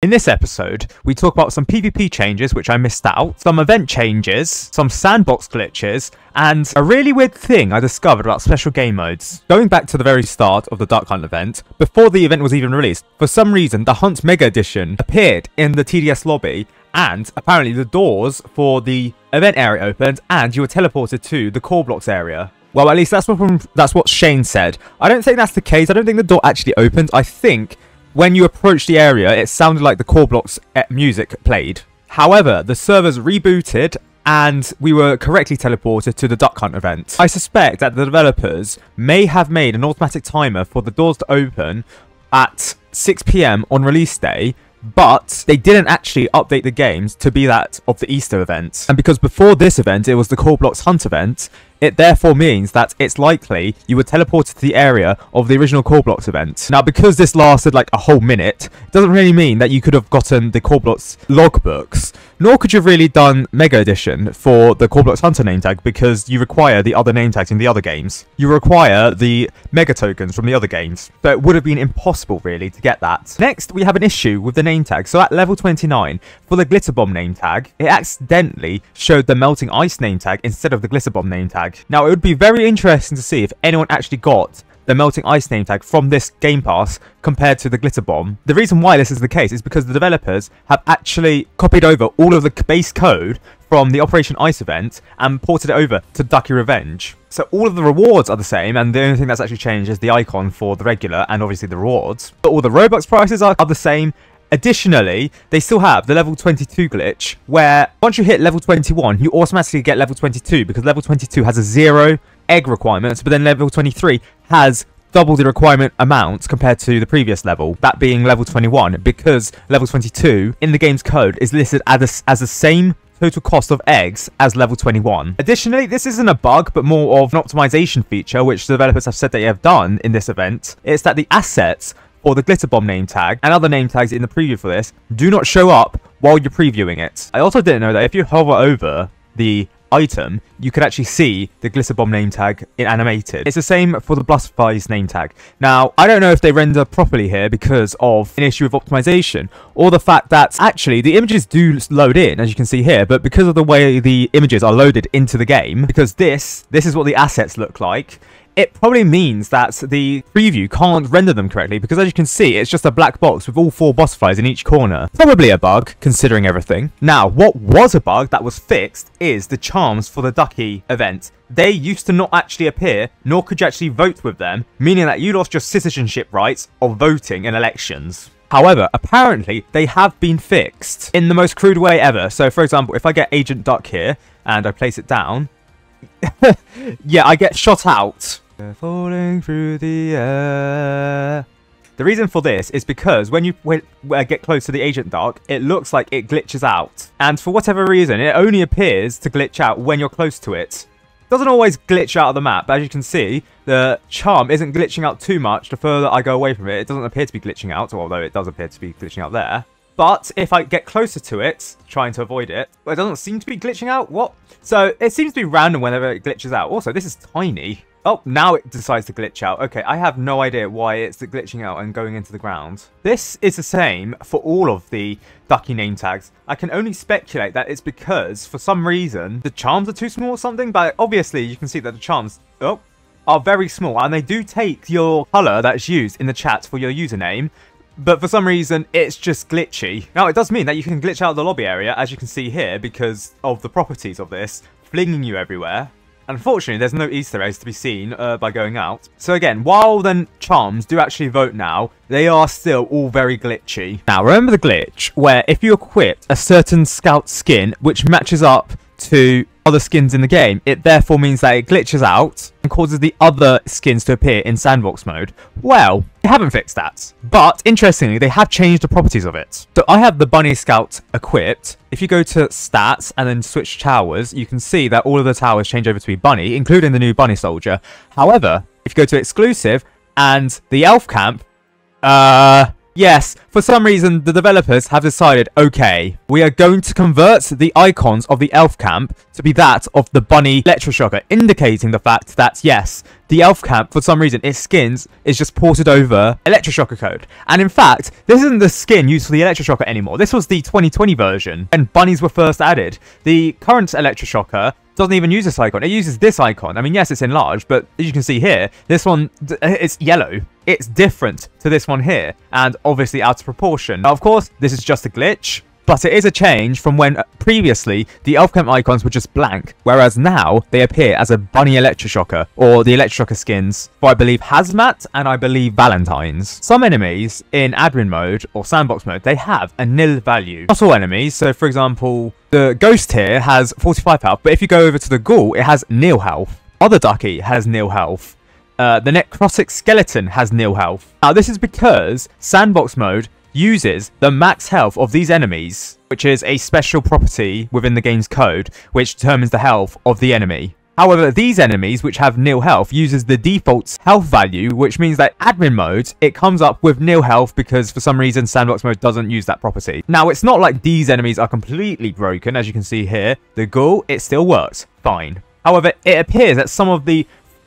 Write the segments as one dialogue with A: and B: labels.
A: In this episode, we talk about some PvP changes which I missed out, some event changes, some sandbox glitches, and a really weird thing I discovered about special game modes. Going back to the very start of the Duck Hunt event, before the event was even released, for some reason the Hunt Mega Edition appeared in the TDS lobby, and apparently the doors for the event area opened and you were teleported to the core blocks area. Well, at least that's what Shane said. I don't think that's the case. I don't think the door actually opened. I think when you approached the area, it sounded like the core blocks music played. However, the servers rebooted and we were correctly teleported to the Duck Hunt event. I suspect that the developers may have made an automatic timer for the doors to open at 6 PM on release day, but they didn't actually update the games to be that of the Easter event. And because before this event it was the core blocks hunt event, it therefore means that it's likely you were teleported to the area of the original core blocks event. Now, because this lasted like a whole minute, it doesn't really mean that you could have gotten the core blocks logbooks, nor could you have really done Mega Edition for the core blocks hunter name tag, because you require the other name tags in the other games. You require the mega tokens from the other games, so it would have been impossible really to get that. Next, we have an issue with the name tag. So at level 29, for the glitter bomb name tag, it accidentally showed the melting ice name tag instead of the glitter bomb name tag. Now, it would be very interesting to see if anyone actually got the melting ice name tag from this game pass compared to the glitter bomb. The reason why this is the case is because the developers have actually copied over all of the base code from the Operation Ice event and ported it over to Ducky Revenge. So all of the rewards are the same, and the only thing that's actually changed is the icon for the regular and obviously the rewards. But all the Robux prices are the same. Additionally, they still have the level 22 glitch, where once you hit level 21, you automatically get level 22, because level 22 has a 0 egg requirement, but then level 23 has double the requirement amount compared to the previous level, that being level 21, because level 22 in the game's code is listed as the same total cost of eggs as level 21. Additionally, this isn't a bug, but more of an optimization feature, which the developers have said they have done in this event. It's that the assets or the glitter bomb name tag and other name tags in the preview for this do not show up while you're previewing it. I also didn't know that if you hover over the item, you could actually see the glitter bomb name tag in animated. It's the same for the butterflies name tag. Now, I don't know if they render properly here because of an issue of optimization, or the fact that actually the images do load in, as you can see here, but because of the way the images are loaded into the game, because this is what the assets look like, it probably means that the preview can't render them correctly, because as you can see, it's just a black box with all 4 butterflies in each corner. Probably a bug, considering everything. Now, what was a bug that was fixed is the charms for the Ducky event. They used to not actually appear, nor could you actually vote with them, meaning that you lost your citizenship rights of voting in elections. However, apparently, they have been fixed in the most crude way ever. So, for example, if I get Agent Duck here, and I place it down, yeah, I get shot out. Falling through the air. The reason for this is because when you get close to the Agent Duck, it looks like it glitches out. And for whatever reason, it only appears to glitch out when you're close to it. It doesn't always glitch out of the map, but as you can see, the charm isn't glitching out too much. The further I go away from it, it doesn't appear to be glitching out, although it does appear to be glitching out there. But if I get closer to it, trying to avoid it, well, it doesn't seem to be glitching out. What? So it seems to be random whenever it glitches out. Also, this is tiny. Oh, now it decides to glitch out. Okay, I have no idea why it's glitching out and going into the ground. This is the same for all of the Ducky name tags. I can only speculate that it's because, for some reason, the charms are too small or something, but obviously you can see that the charms are very small, and they do take your color that's used in the chat for your username, but for some reason, it's just glitchy. Now, it does mean that you can glitch out of the lobby area, as you can see here, because of the properties of this, flinging you everywhere. Unfortunately, there's no Easter eggs to be seen by going out. So again, while the charms do actually vote now, they are still all very glitchy. Now, remember the glitch where if you equip a certain scout skin which matches up to other skins in the game, it therefore means that it glitches out and causes the other skins to appear in sandbox mode. Well, they haven't fixed that, but interestingly, they have changed the properties of it. So I have the bunny scout equipped. If you go to stats and then switch towers, you can see that all of the towers change over to be bunny, including the new bunny soldier. However, if you go to exclusive and the elf camp, yeah, Yes, for some reason, the developers have decided, okay, we are going to convert the icons of the elf camp to be that of the bunny electroshocker, indicating the fact that, yes, the elf camp, for some reason, its skins is just ported over electroshocker code. And in fact, this isn't the skin used for the electroshocker anymore. This was the 2020 version, when bunnies were first added. The current electroshocker doesn't even use this icon. It uses this icon. I mean, yes, it's enlarged, but as you can see here, this one, it's yellow. It's different to this one here, and obviously out of proportion. Now, of course, this is just a glitch, but it is a change from when previously the elf camp icons were just blank, whereas now they appear as a bunny electroshocker, or the electroshocker skins for, I believe, Hazmat and I believe Valentine's. Some enemies in admin mode or sandbox mode, they have a nil value. Not all enemies, so for example, the ghost here has 45 health, but if you go over to the ghoul, it has nil health. Other Ducky has nil health. The necrotic skeleton has nil health. Now, this is because sandbox mode uses the max health of these enemies, which is a special property within the game's code, which determines the health of the enemy. However, these enemies, which have nil health, uses the default health value, which means that admin mode, it comes up with nil health because for some reason sandbox mode doesn't use that property. Now, it's not like these enemies are completely broken, as you can see here. The ghoul, it still works fine. However, it appears that some of the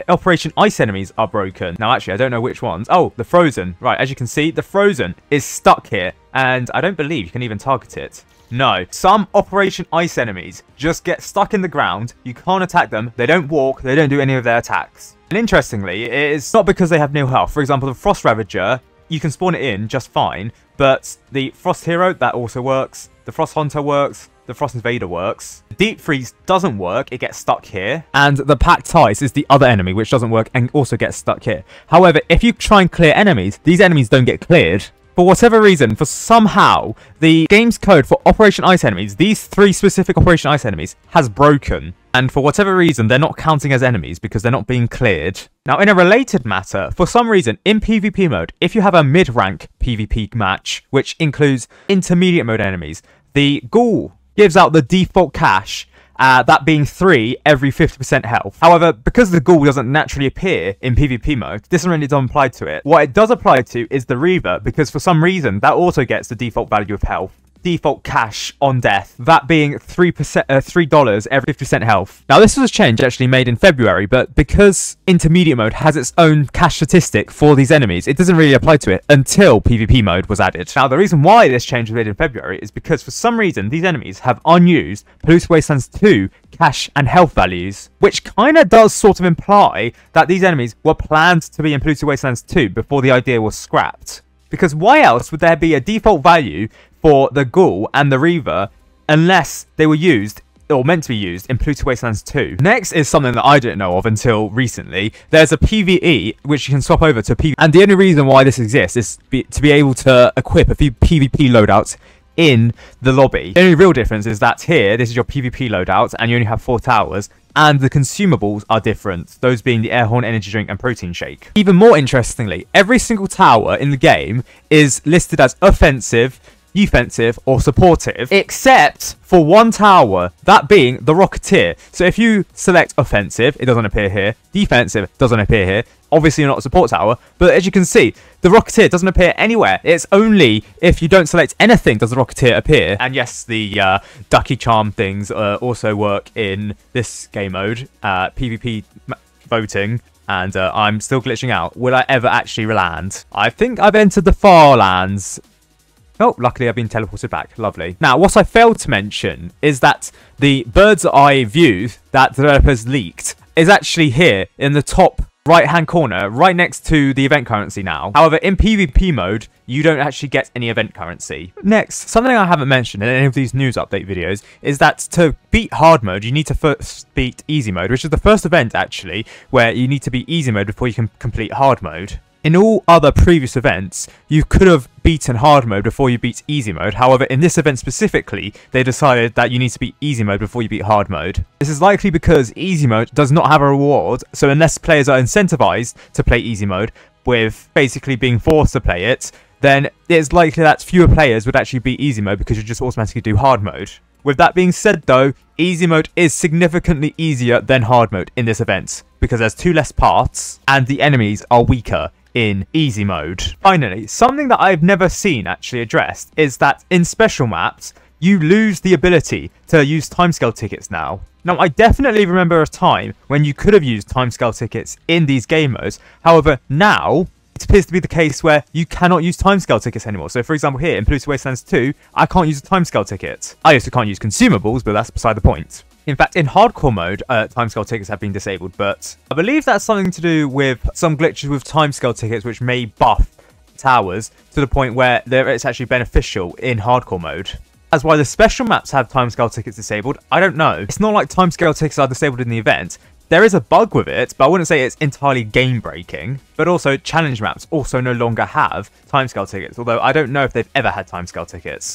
A: Operation Ice enemies are broken. Now, actually, I don't know which ones. Oh, the Frozen. Right, as you can see, the Frozen is stuck here, and I don't believe you can even target it. No, some Operation Ice enemies just get stuck in the ground. You can't attack them. They don't walk. They don't do any of their attacks. And interestingly, it is not because they have nil health. For example, the Frost Ravager, you can spawn it in just fine, but the Frost Hero, that also works. The Frost Hunter works. The Frost Invader works. Deep Freeze doesn't work, it gets stuck here. And the Packed Ice is the other enemy, which doesn't work and also gets stuck here. However, if you try and clear enemies, these enemies don't get cleared. For whatever reason, for somehow, the game's code for Operation Ice enemies, these 3 specific Operation Ice enemies, has broken. And for whatever reason, they're not counting as enemies because they're not being cleared. Now, in a related matter, for some reason, in PvP mode, if you have a mid-rank PvP match, which includes intermediate mode enemies, the ghoul gives out the default cash, that being 3 every 50% health. However, because the ghoul doesn't naturally appear in PvP mode, this really doesn't apply to it. What it does apply to is the Reaver, because for some reason, that also gets the default value of health. Default cash on death, that being $3 every 50% health. Now, this was a change actually made in February, but because intermediate mode has its own cash statistic for these enemies, it doesn't really apply to it until PvP mode was added. Now, the reason why this change was made in February is because for some reason these enemies have unused Polluted Wastelands 2 cash and health values, which kind of does sort of imply that these enemies were planned to be in Polluted Wastelands 2 before the idea was scrapped. Because why else would there be a default value for the ghoul and the Reaver unless they were used or meant to be used in Polluted Wastelands 2? Next is something that I didn't know of until recently. There's a PvE which you can swap over to PvP, and the only reason why this exists is to be able to equip a few PvP loadouts in the lobby. The only real difference is that here, this is your PvP loadout, and you only have 4 towers, and the consumables are different, those being the Airhorn energy drink and protein shake. Even more interestingly, every single tower in the game is listed as offensive, defensive, or supportive, except for one tower, that being the Rocketeer. So if you select offensive, it doesn't appear here. Defensive doesn't appear here. Obviously, you're not a support tower, but as you can see, the Rocketeer doesn't appear anywhere. It's only if you don't select anything does the Rocketeer appear. And yes, the Ducky charm things also work in this game mode, PvP voting. And I'm still glitching out. Will I ever actually land? I think I've entered the far lands. Oh, luckily I've been teleported back. Lovely. Now, what I failed to mention is that the bird's eye view that developers leaked is actually here in the top right-hand corner, right next to the event currency now. However, in PvP mode, you don't actually get any event currency. Next, something I haven't mentioned in any of these news update videos is that to beat hard mode, you need to first beat easy mode, which is the first event, actually, where you need to beat easy mode before you can complete hard mode. In all other previous events, you could have beaten hard mode before you beat easy mode. However, in this event specifically, they decided that you need to beat easy mode before you beat hard mode. This is likely because easy mode does not have a reward, so unless players are incentivized to play easy mode, with basically being forced to play it, then it's likely that fewer players would actually beat easy mode because you just automatically do hard mode. With that being said though, easy mode is significantly easier than hard mode in this event, because there's 2 less parts, and the enemies are weaker in easy mode. Finally, something that I've never seen actually addressed is that in special maps, you lose the ability to use timescale tickets now. Now, I definitely remember a time when you could have used timescale tickets in these game modes. However, now it appears to be the case where you cannot use timescale tickets anymore. So, for example, here in Polluted Wastelands 2, I can't use a timescale ticket. I also can't use consumables, but that's beside the point. In fact, in hardcore mode, timescale tickets have been disabled, but I believe that's something to do with some glitches with timescale tickets which may buff towers to the point where it's actually beneficial in hardcore mode. As why the special maps have timescale tickets disabled, I don't know. It's not like timescale tickets are disabled in the event. There is a bug with it, but I wouldn't say it's entirely game breaking. But also, challenge maps also no longer have timescale tickets, although I don't know if they've ever had timescale tickets.